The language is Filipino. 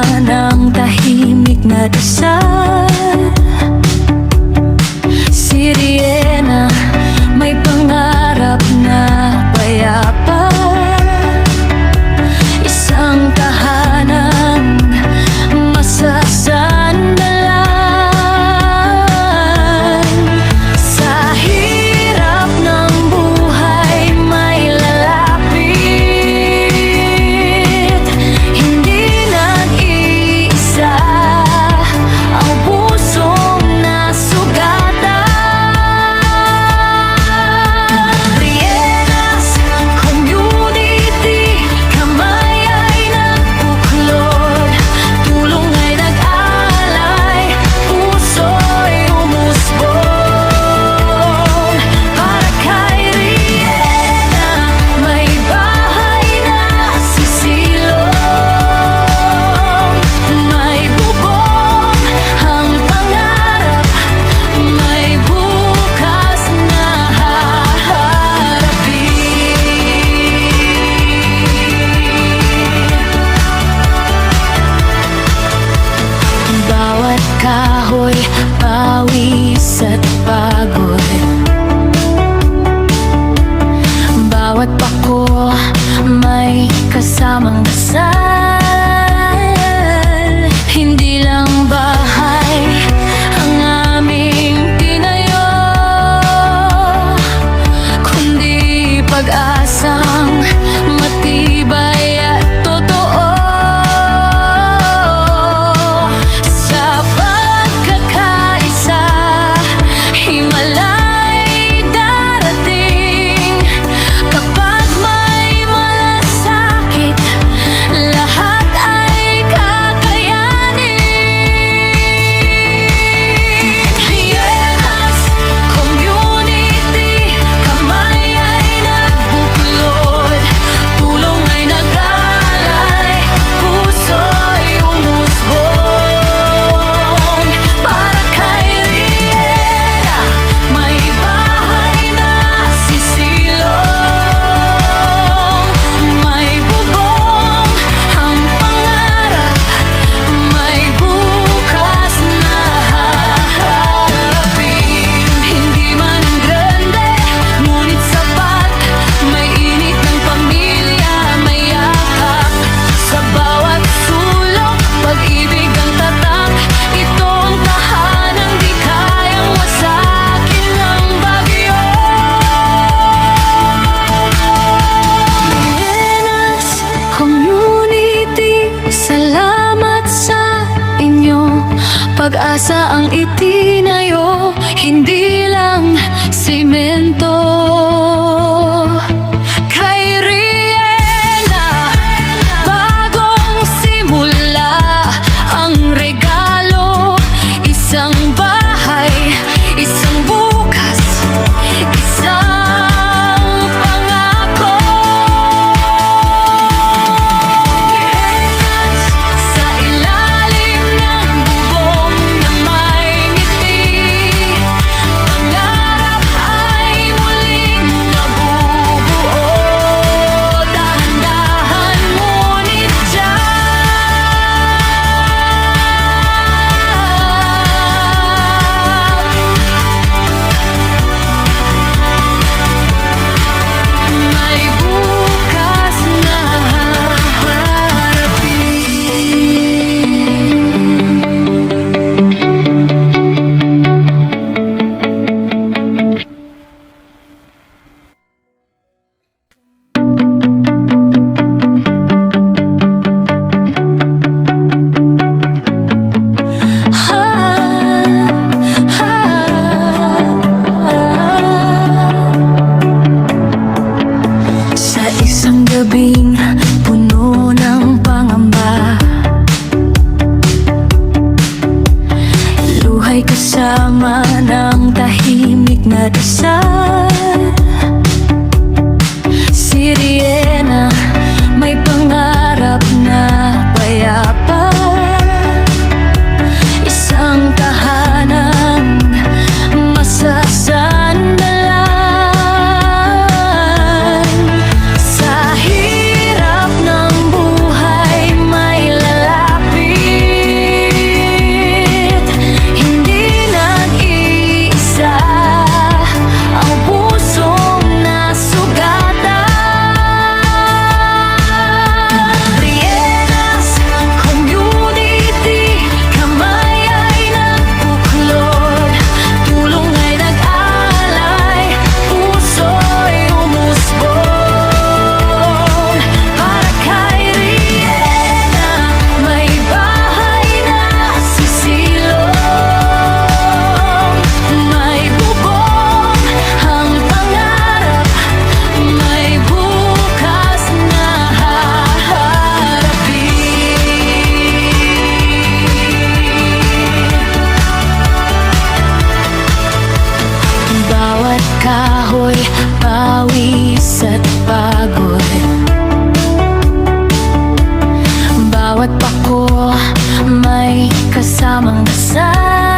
ng tahimik na dasal. Sirena, may pangarap na payapa. Isang tahanan masasandalan. Sa hirap ng buhay may lalapit. Hindi nag-iisa ang pusong nasugatan. Rienas Community, kamay ay nagbuklod, tulong ay nag-alay, puso'y umusbong. Para kay Riena, may bahay na sisilong, may bubong ang pangarap, may bukas na haharapin. Bawat kahoy, pawis at pagod. Bawat pako, may kasamang dasal. Hindi lang bahay ang aming tinayo, kundi pag-asang matibay at totoo. Sa pagkakaisa, himalay darating. Kapag may malasakit, lahat ay kakayanin. Rienas Community, kamay ay nagbuklod, tulong ay nag-alay, puso'y umusbong. Para kay Riena, may bahay na sisilong, may bubong ang pangarap, may bukas na haharapin. Hindi man grande, ngunit sapat, may init ng pamilya, may yakap. Sa bawat sulok, pag-ibig ang tatak. Ito ang tahanang di kayang wasakin ng bagyo. Rienas Community, salamat sa inyo. Pag-asa ang itinayo, hindi lang semento. Kay Riena, bagong simula ang regalo. Isang bahay, isang bukas, isang pangako. Rienas, sa ilalim ng bubong na may ngiti, pangarap ay muling nabubuo. Dahan-dahan ngunit may bukas na sa isang gabing puno ng pangamba, luhay kasama ng tahimik na dasal. Sirena, may pangarap na payapa. Isang tahanan masasandalan. Sa hirap ng buhay may lalapit. may kasamang dasal.